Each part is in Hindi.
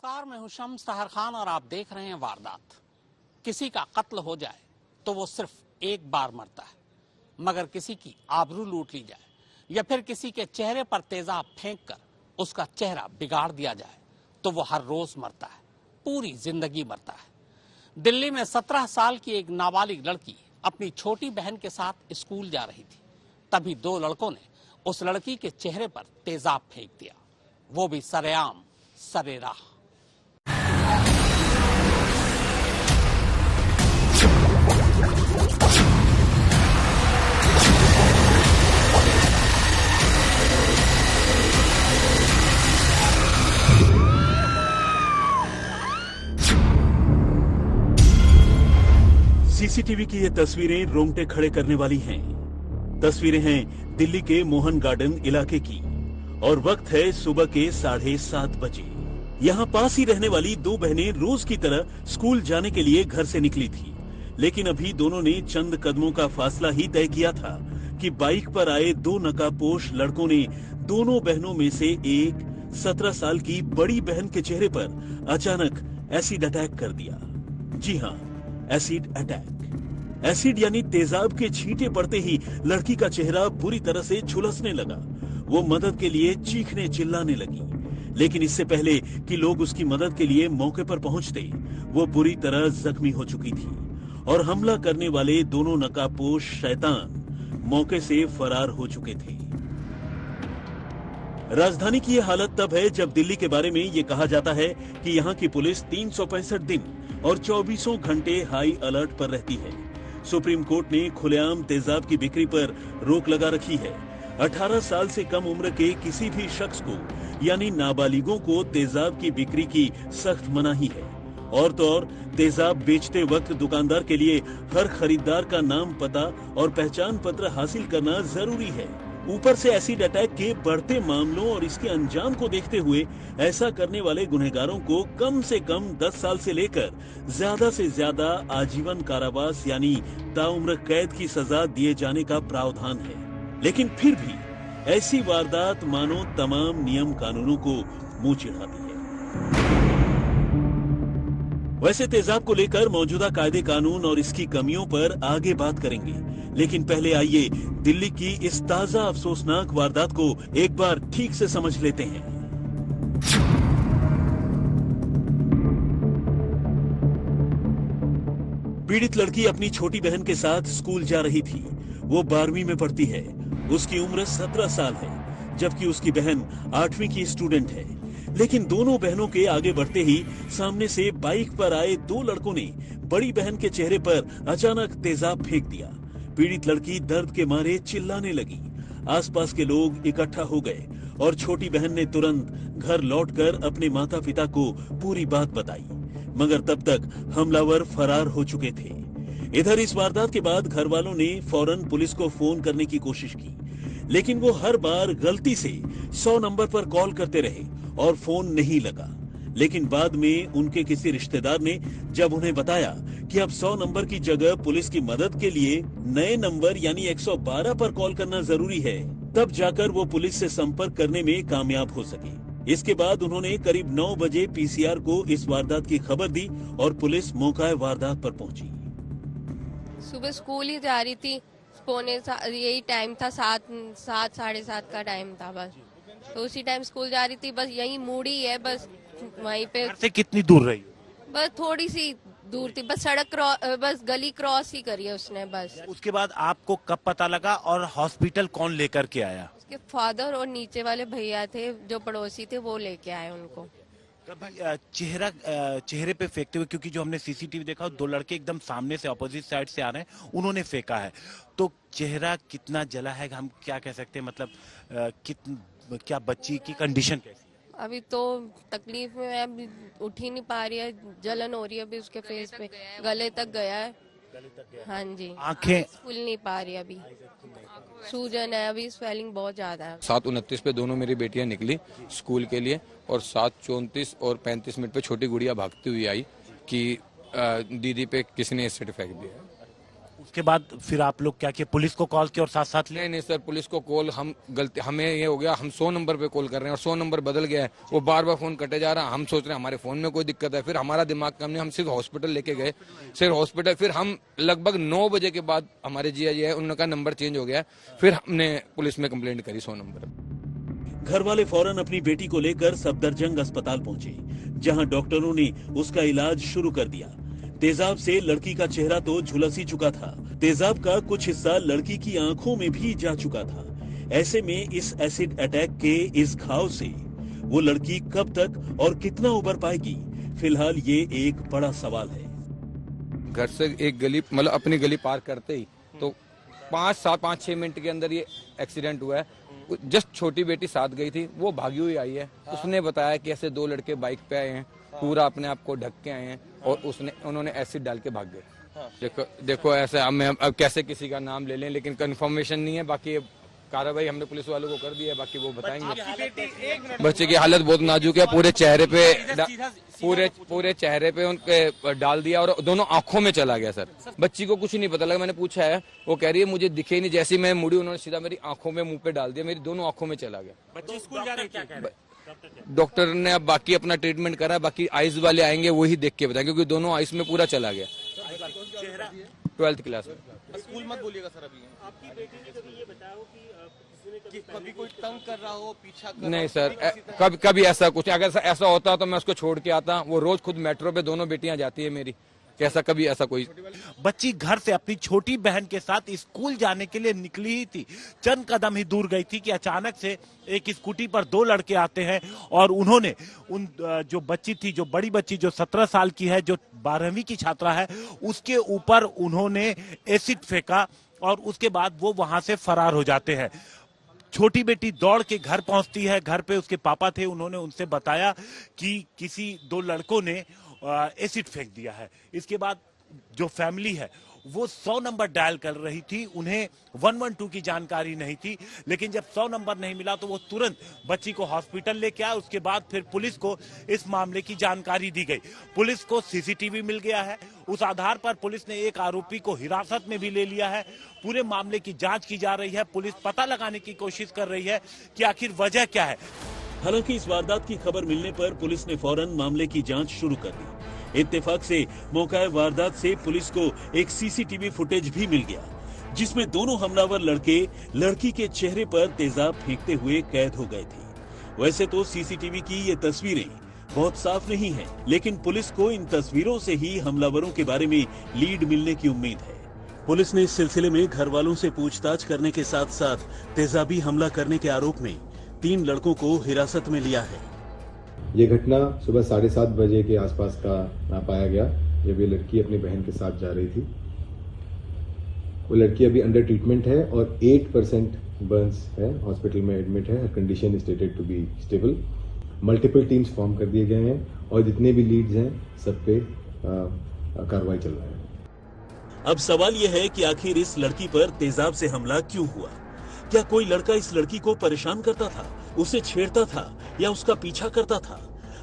नमस्कार, मैं हूं शम्स तहर खान और आप देख रहे हैं वारदात। किसी का कत्ल हो जाए तो वो सिर्फ एक बार मरता है, मगर किसी की आबरू लूट ली जाए या फिर किसी के चेहरे पर तेजाब फेंक कर उसका चेहरा बिगाड़ दिया जाए तो वो हर रोज मरता है, पूरी जिंदगी मरता है। दिल्ली में 17 साल की एक नाबालिग लड़की अपनी छोटी बहन के साथ स्कूल जा रही थी। तभी दो लड़कों ने उस लड़की के चेहरे पर तेजाब फेंक दिया, वो भी सरेआम सरेराह। सीसीटीवी की ये तस्वीरें रोंगटे खड़े करने वाली हैं। तस्वीरें हैं दिल्ली के मोहन गार्डन इलाके की और वक्त है सुबह के 7:30 बजे। यहाँ पास ही रहने वाली दो बहनें रोज की तरह स्कूल जाने के लिए घर से निकली थी, लेकिन अभी दोनों ने चंद कदमों का फासला ही तय किया था कि बाइक पर आए दो नकाबपोश लड़कों ने दोनों बहनों में से एक 17 साल की बड़ी बहन के चेहरे पर अचानक एसिड अटैक कर दिया। जी हाँ, एसिड अटैक। एसिड यानी तेजाब के छींटे पड़ते ही लड़की का चेहरा बुरी तरह से झुलसने लगा। वो मदद के लिए चीखने चिल्लाने लगी, लेकिन इससे पहले कि लोग उसकी मदद के लिए मौके पर पहुंचते, वो बुरी तरह जख्मी हो चुकी थी और हमला करने वाले दोनों नकाबपोश शैतान मौके से फरार हो चुके थे। राजधानी की ये हालत तब है जब दिल्ली के बारे में ये कहा जाता है कि यहाँ की पुलिस 365 दिन और 24 घंटे हाई अलर्ट पर रहती है। सुप्रीम कोर्ट ने खुलेआम तेजाब की बिक्री पर रोक लगा रखी है। 18 साल से कम उम्र के किसी भी शख्स को यानी नाबालिगों को तेजाब की बिक्री की सख्त मनाही है। और तो और तेजाब बेचते वक्त दुकानदार के लिए हर खरीदार का नाम, पता और पहचान पत्र हासिल करना जरूरी है। ऊपर से एसिड अटैक के बढ़ते मामलों और इसके अंजाम को देखते हुए ऐसा करने वाले गुनहगारों को कम से कम 10 साल से लेकर ज्यादा से ज्यादा आजीवन कारावास यानी ताउम्र कैद की सजा दिए जाने का प्रावधान है। लेकिन फिर भी ऐसी वारदात मानो तमाम नियम कानूनों को मुंह चिढ़ाती है। वैसे तेजाब को लेकर मौजूदा कायदे कानून और इसकी कमियों पर आगे बात करेंगे, लेकिन पहले आइए दिल्ली की इस ताजा अफसोसनाक वारदात को एक बार ठीक से समझ लेते हैं। पीड़ित लड़की अपनी छोटी बहन के साथ स्कूल जा रही थी। वो 12वीं में पढ़ती है। उसकी उम्र 17 साल है, जबकि उसकी बहन 8वीं की स्टूडेंट है। लेकिन दोनों बहनों के आगे बढ़ते ही सामने से बाइक पर आए दो लड़कों ने बड़ी बहन के चेहरे पर अचानक तेजाब फेंक दिया। पीड़ित लड़की दर्द के मारे चिल्लाने लगी। आसपास के लोग इकट्ठा हो गए और छोटी बहन ने तुरंत घर लौटकर अपने माता पिता को पूरी बात बताई, मगर तब तक हमलावर फरार हो चुके थे। इधर इस वारदात के बाद घर वालों ने फौरन पुलिस को फोन करने की कोशिश की, लेकिन वो हर बार गलती से 100 नंबर पर कॉल करते रहे और फोन नहीं लगा। लेकिन बाद में उनके किसी रिश्तेदार ने जब उन्हें बताया कि अब 100 नंबर की जगह पुलिस की मदद के लिए नए नंबर यानी 112 पर कॉल करना जरूरी है, तब जाकर वो पुलिस से संपर्क करने में कामयाब हो सके। इसके बाद उन्होंने करीब 9 बजे पीसीआर को इस वारदात की खबर दी और पुलिस मौका वारदात पर पहुंची। सुबह स्कूल ही जा रही थी, यही टाइम था, 7 साढ़े 7 का टाइम था बस। तो उसी टाइम स्कूल जा रही थी, बस यही मुड़ी है, बस वहीं पे। घर से कितनी दूर रही? बस थोड़ी सी दूर थी, बस बस गली क्रॉस ही करी है उसने बस। उसके बाद आपको कब पता लगा और हॉस्पिटल कौन लेकर के आया? उसके फादर और नीचे वाले भैया थे जो पड़ोसी थे, वो लेके आए उनको। चेहरे पे फेंकते हुए, क्योंकि जो हमने सीसीटीवी देखा दो लड़के एकदम सामने से अपोजिट साइड से आ रहे हैं, उन्होंने फेंका है। तो चेहरा कितना जला है, हम क्या कह सकते हैं, मतलब क्या बच्ची की कंडीशन कैसी है? अभी तो तकलीफ में है, अभी उठ ही नहीं पा रही है, जलन हो रही है अभी उसके फेस पे, गले तक गया है। हाँ जी, आंखें खुल नहीं पा रही, अभी सूजन है, अभी स्वेलिंग बहुत ज्यादा है। 7:29 पे दोनों मेरी बेटियां निकली स्कूल के लिए और 7:34 और 35 मिनट पे छोटी गुड़िया भागती हुई आई कि दीदी पे किसी ने एसिड फेंक दिया। उसके बाद फिर आप लोग क्या किए, पुलिस को कॉल किया और साथ साथ नहीं नहीं सर, पुलिस को कॉल हमें ये हो गया, हम 100 नंबर पे कॉल कर रहे हैं और 100 नंबर बदल गया है, वो बार बार फोन कटे जा रहा है। हम सोच रहे हैं हमारे फोन में कोई दिक्कत है, फिर हमारा दिमाग काम नहीं, हम सिर्फ हॉस्पिटल लेके गए, सिर्फ हॉस्पिटल। फिर हम लगभग 9 बजे के बाद हमारे जी है उन्होंने कहा नंबर चेंज हो गया, फिर हमने पुलिस में कंप्लेंट करी 100 नंबर। घर वाले फौरन अपनी बेटी को लेकर सफदरजंग अस्पताल पहुंचे, जहां डॉक्टरों ने उसका इलाज शुरू कर दिया। तेजाब से लड़की का चेहरा तो झुलस ही चुका था, तेजाब का कुछ हिस्सा लड़की की आंखों में भी जा चुका था। ऐसे में इस एसिड अटैक के इस घाव से वो लड़की कब तक और कितना उबर पाएगी, फिलहाल ये एक बड़ा सवाल है। घर से एक गली मतलब अपनी गली पार करते ही तो 5-6 मिनट के अंदर ये एक्सीडेंट हुआ है। जस्ट छोटी बेटी साथ गई थी, वो भागी हुई आई है। उसने बताया कि ऐसे 2 लड़के बाइक पे आए हैं, पूरा अपने आप को ढक के आए हैं और उन्होंने एसिड डाल के भाग गए। देखो ऐसा अब कैसे किसी का नाम ले लें, लेकिन कंफर्मेशन नहीं है। बाकी कार्रवाई हमने पुलिस वालों को कर दी है, बाकी वो बताएंगे। बच्चे की हालत बहुत नाजुक है, पूरे चेहरे पे उनके डाल दिया और दोनों आंखों में चला गया। सर बच्ची को कुछ नहीं पता लगा, मैंने पूछा है, वो कह रही है मुझे दिखे ही नहीं, जैसे मैं मुड़ी उन्होंने सीधा मेरी आंखों में मुंह पे डाल दिया, मेरी दोनों आंखों में चला गया। बच्ची स्कूल जा रही थी। डॉक्टर ने अब बाकी अपना ट्रीटमेंट करा, बाकी आइज वाले आएंगे वही देख के बताएंगे, क्योंकि दोनों आइज में पूरा चला गया। 12th क्लास में। स्कूल मत बोलिएगा सर अभी। आपकी बेटी ने कभी ये बताया हो कि कभी कोई तंग कर रहा हो, पीछा कर नहीं सर, कभी ऐसा कुछ, अगर ऐसा होता तो मैं उसको छोड़ के आता। वो रोज खुद मेट्रो पे दोनों बेटियां जाती है मेरी, कैसा कभी ऐसा कोई। बच्ची घर से अपनी छोटी बहन के साथ स्कूल जाने के लिए निकली ही थी, चंद कदम ही दूर गई थी कि अचानक से एक स्कूटी पर 2 लड़के आते हैं और उन्होंने उन जो बच्ची थी, जो बड़ी बच्ची जो 17 साल की है, जो 12वीं की छात्रा है, उसके ऊपर उन्होंने एसिड फेंका और उसके बाद वो वहां से फरार हो जाते हैं। छोटी बेटी दौड़ के घर पहुंचती है, घर पे उसके पापा थे, उन्होंने उनसे बताया कि किसी 2 लड़कों ने एसिड फेंक दिया है। इसके बाद जो फैमिली है वो 100 नंबर डायल कर रही थी, उन्हें 112 की जानकारी नहीं थी, लेकिन जब 100 नंबर नहीं मिला तो वो तुरंत बच्ची को हॉस्पिटल लेके आए। उसके बाद फिर पुलिस को इस मामले की जानकारी दी गई। पुलिस को सीसीटीवी मिल गया है, उस आधार पर पुलिस ने एक आरोपी को हिरासत में भी ले लिया है। पूरे मामले की जांच की जा रही है, पुलिस पता लगाने की कोशिश कर रही है कि आखिर वजह क्या है। हालांकि इस वारदात की खबर मिलने पर पुलिस ने फौरन मामले की जांच शुरू कर दी। इत्तेफाक से मौका वारदात से पुलिस को एक सीसीटीवी फुटेज भी मिल गया, जिसमें दोनों हमलावर लड़के लड़की के चेहरे पर तेजाब फेंकते हुए कैद हो गए थे। वैसे तो सीसीटीवी की ये तस्वीरें बहुत साफ नहीं हैं, लेकिन पुलिस को इन तस्वीरों से ही हमलावरों के बारे में लीड मिलने की उम्मीद है। पुलिस ने इस सिलसिले में घर वालों से पूछताछ करने के साथ साथ तेजाबी हमला करने के आरोप में 3 लड़कों को हिरासत में लिया है। ये घटना सुबह 7:30 बजे के आसपास का पाया गया, जब ये लड़की अपनी बहन के साथ जा रही थी। वो लड़की अभी अंडर ट्रीटमेंट है और 8% बर्न्स है, हॉस्पिटल में एडमिट है। Condition is stated to be stable. Multiple teams form कर दिए गए हैं और जितने भी लीड्स हैं सब पे कार्रवाई चल रहा है। अब सवाल यह है कि आखिर इस लड़की पर तेजाब से हमला क्यों हुआ? क्या कोई लड़का इस लड़की को परेशान करता था, उसे छेड़ता था या उसका पीछा करता था?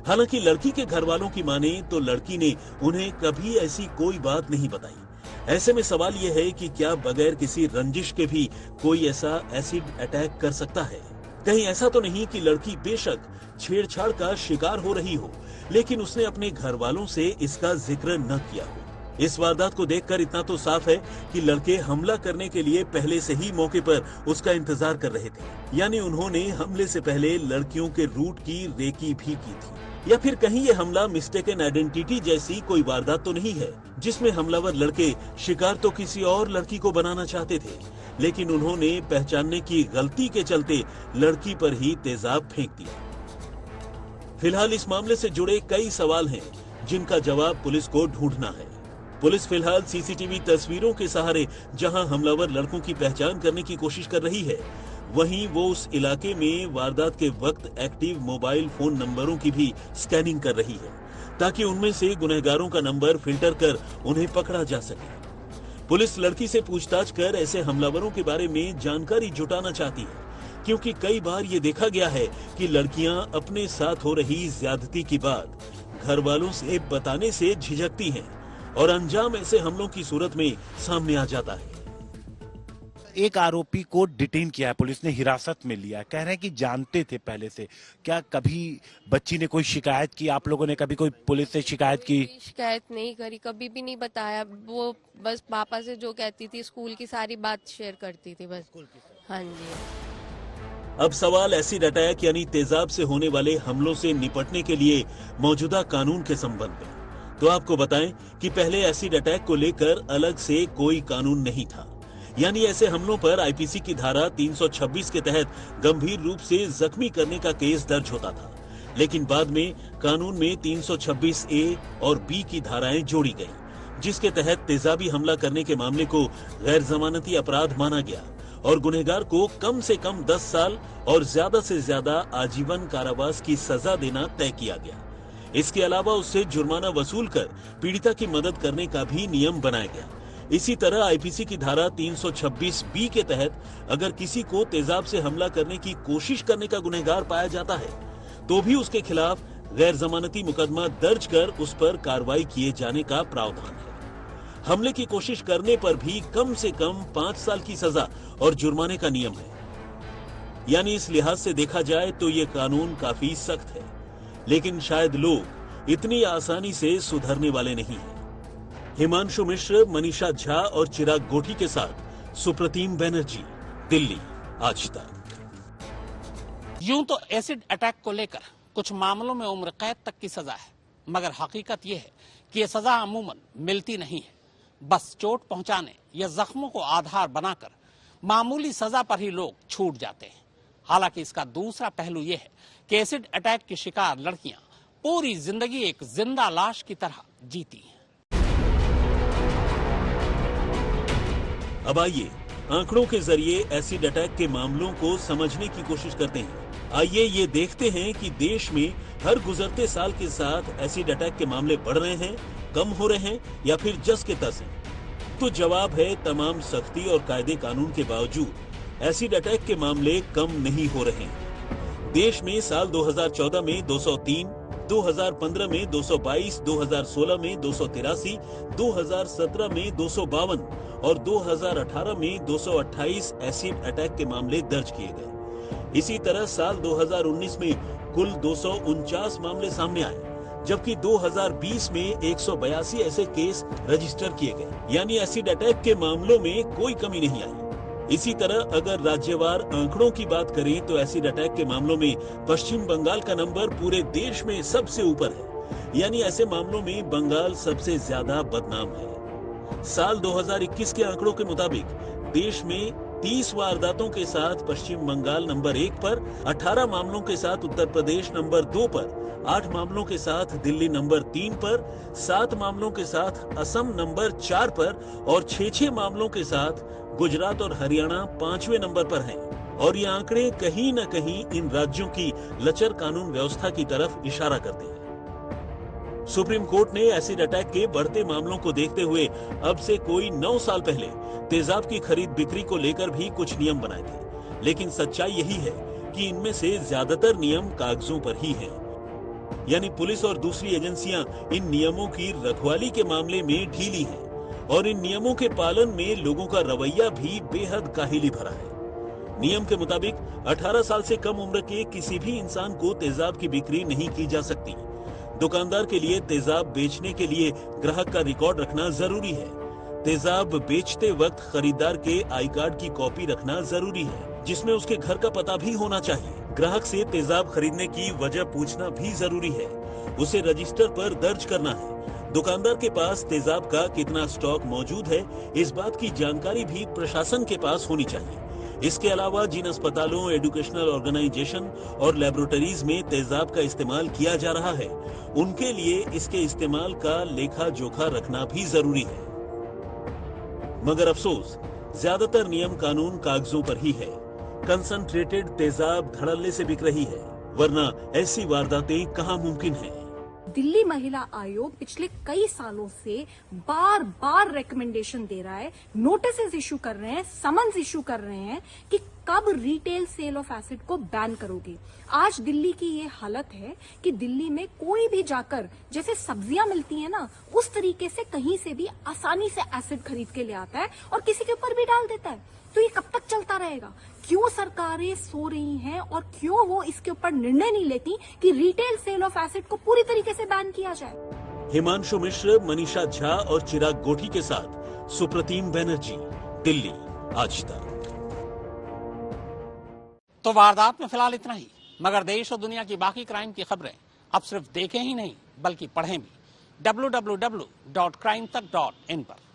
हालांकि लड़की के घर वालों की माने तो लड़की ने उन्हें कभी ऐसी कोई बात नहीं बताई। ऐसे में सवाल यह है कि क्या बगैर किसी रंजिश के भी कोई ऐसा एसिड अटैक कर सकता है? कहीं ऐसा तो नहीं कि लड़की बेशक छेड़छाड़ का शिकार हो रही हो, लेकिन उसने अपने घर वालों से इसका जिक्र न किया हो। इस वारदात को देखकर इतना तो साफ है कि लड़के हमला करने के लिए पहले से ही मौके पर उसका इंतजार कर रहे थे, यानी उन्होंने हमले से पहले लड़कियों के रूट की रेकी भी की थी। या फिर कहीं ये हमला मिस्टेकन आइडेंटिटी जैसी कोई वारदात तो नहीं है, जिसमें हमलावर लड़के शिकार तो किसी और लड़की को बनाना चाहते थे, लेकिन उन्होंने पहचानने की गलती के चलते लड़की पर ही तेजाब फेंक दिया। फिलहाल इस मामले से जुड़े कई सवाल हैं, जिनका जवाब पुलिस को ढूंढना है। पुलिस फिलहाल सीसीटीवी तस्वीरों के सहारे जहां हमलावर लड़कों की पहचान करने की कोशिश कर रही है, वहीं वो उस इलाके में वारदात के वक्त एक्टिव मोबाइल फोन नंबरों की भी स्कैनिंग कर रही है, ताकि उनमें से गुनहगारों का नंबर फिल्टर कर उन्हें पकड़ा जा सके। पुलिस लड़की से पूछताछ कर ऐसे हमलावरों के बारे में जानकारी जुटाना चाहती है, क्योंकि कई बार ये देखा गया है कि लड़कियां अपने साथ हो रही ज्यादती की बात घर वालों से बताने से झिझकती हैं। और अंजाम ऐसे हमलों की सूरत में सामने आ जाता है। एक आरोपी को डिटेन किया है, पुलिस ने हिरासत में लिया है। कह रहे हैं कि जानते थे पहले से। क्या कभी बच्ची ने कोई शिकायत की? आप लोगों ने कभी कोई पुलिस से शिकायत की? शिकायत नहीं करी, कभी भी नहीं बताया। वो बस पापा से जो कहती थी, स्कूल की सारी बात शेयर करती थी बस। हाँ जी। अब सवाल एसिड अटैक यानी तेजाब से होने वाले हमलों से निपटने के लिए मौजूदा कानून के संबंध में। तो आपको बताएं कि पहले एसिड अटैक को लेकर अलग से कोई कानून नहीं था, यानी ऐसे हमलों पर आईपीसी की धारा 326 के तहत गंभीर रूप से जख्मी करने का केस दर्ज होता था। लेकिन बाद में कानून में 326A और B की धाराएं जोड़ी गई, जिसके तहत तेजाबी हमला करने के मामले को गैर जमानती अपराध माना गया और गुनहगार को कम से कम 10 साल और ज्यादा से ज्यादा आजीवन कारावास की सजा देना तय किया गया। इसके अलावा उससे जुर्माना वसूल कर पीड़िता की मदद करने का भी नियम बनाया गया। इसी तरह आईपीसी की धारा 326B के तहत अगर किसी को तेजाब से हमला करने की कोशिश करने का गुनहगार पाया जाता है तो भी उसके खिलाफ गैर जमानती मुकदमा दर्ज कर उस पर कार्रवाई किए जाने का प्रावधान है। हमले की कोशिश करने पर भी कम से कम 5 साल की सजा और जुर्माने का नियम है। यानी इस लिहाज से देखा जाए तो ये कानून काफी सख्त है, लेकिन शायद लोग इतनी आसानी से सुधरने वाले नहीं हैं। हिमांशु मिश्र, मनीषा झा और चिराग गोठी के साथ सुप्रतीम बनर्जी, दिल्ली, आज तक। यूं तो एसिड अटैक को लेकर कुछ मामलों में उम्र कैद तक की सजा है, मगर हकीकत यह है कि यह सजा अमूमन मिलती नहीं है। बस चोट पहुंचाने या जख्मों को आधार बनाकर मामूली सजा पर ही लोग छूट जाते हैं। हालांकि इसका दूसरा पहलू यह है कि एसिड अटैक की शिकार लड़कियां पूरी जिंदगी एक जिंदा लाश की तरह जीती हैं। अब आइए आंकड़ों के जरिए एसिड अटैक के मामलों को समझने की कोशिश करते हैं। आइए ये देखते हैं कि देश में हर गुजरते साल के साथ एसिड अटैक के मामले बढ़ रहे हैं, कम हो रहे हैं या फिर जस के तस हैं। तो जवाब है, तमाम सख्ती और कायदे कानून के बावजूद एसिड अटैक के मामले कम नहीं हो रहे हैं। देश में साल 2014 में 203, 2015 में 222, 2016 में 283, 2017 में 252 और 2018 में 228 एसिड अटैक के मामले दर्ज किए गए। इसी तरह साल 2019 में कुल 249 मामले सामने आए, जबकि 2020 में 182 ऐसे केस रजिस्टर किए गए। यानी एसिड अटैक के मामलों में कोई कमी नहीं आई। इसी तरह अगर राज्यवार आंकड़ों की बात करें तो एसिड अटैक के मामलों में पश्चिम बंगाल का नंबर पूरे देश में सबसे ऊपर है। यानी ऐसे मामलों में बंगाल सबसे ज्यादा बदनाम है। साल 2021 के आंकड़ों के मुताबिक देश में 30 वारदातों के साथ पश्चिम बंगाल नंबर 1 पर, 18 मामलों के साथ उत्तर प्रदेश नंबर 2 पर, 8 मामलों के साथ दिल्ली नंबर 3 पर, 7 मामलों के साथ असम नंबर 4 पर और 6 मामलों के साथ गुजरात और हरियाणा 5वें नंबर पर हैं। और ये आंकड़े कहीं न कहीं इन राज्यों की लचर कानून व्यवस्था की तरफ इशारा करते हैं। सुप्रीम कोर्ट ने एसिड अटैक के बढ़ते मामलों को देखते हुए अब से कोई 9 साल पहले तेजाब की खरीद बिक्री को लेकर भी कुछ नियम बनाए थे, लेकिन सच्चाई यही है कि इनमें से ज्यादातर नियम कागजों पर ही हैं। यानी पुलिस और दूसरी एजेंसियां इन नियमों की रखवाली के मामले में ढीली हैं और इन नियमों के पालन में लोगों का रवैया भी बेहद काहिली भरा है। नियम के मुताबिक 18 साल से कम उम्र के किसी भी इंसान को तेजाब की बिक्री नहीं की जा सकती। दुकानदार के लिए तेजाब बेचने के लिए ग्राहक का रिकॉर्ड रखना जरूरी है। तेजाब बेचते वक्त खरीदार के आई कार्ड की कॉपी रखना जरूरी है, जिसमें उसके घर का पता भी होना चाहिए। ग्राहक से तेजाब खरीदने की वजह पूछना भी जरूरी है। उसे रजिस्टर पर दर्ज करना है। दुकानदार के पास तेजाब का कितना स्टॉक मौजूद है, इस बात की जानकारी भी प्रशासन के पास होनी चाहिए। इसके अलावा जिन अस्पतालों, एजुकेशनल ऑर्गेनाइजेशन और लेबोरेटरीज में तेजाब का इस्तेमाल किया जा रहा है, उनके लिए इसके इस्तेमाल का लेखा जोखा रखना भी जरूरी है। मगर अफसोस, ज्यादातर नियम कानून कागजों पर ही है। कंसंट्रेटेड तेजाब धड़ल्ले से बिक रही है, वरना ऐसी वारदातें कहाँ मुमकिन है। दिल्ली महिला आयोग पिछले कई सालों से बार बार रिकमेंडेशन दे रहा है, नोटिस इश्यू कर रहे हैं, समन्स इश्यू कर रहे हैं कि कब रिटेल सेल ऑफ एसिड को बैन करोगे। आज दिल्ली की ये हालत है कि दिल्ली में कोई भी जाकर जैसे सब्जियां मिलती हैं ना, उस तरीके से कहीं से भी आसानी से एसिड खरीद के ले आता है और किसी के ऊपर भी डाल देता है। तो ये कब तक चलता रहेगा? क्यों सरकारें सो रही हैं और क्यों वो इसके ऊपर निर्णय नहीं लेती कि रिटेल सेल ऑफ एसिड को पूरी तरीके से बैन किया जाए? हिमांशु मिश्र, मनीषा झा और चिराग गोठी के साथ सुप्रतीम बनर्जी, दिल्ली आज तक। तो वारदात में फिलहाल इतना ही, मगर देश और दुनिया की बाकी क्राइम की खबरें अब सिर्फ देखें ही नहीं बल्कि पढ़ें भी। www.crimetak.in पर।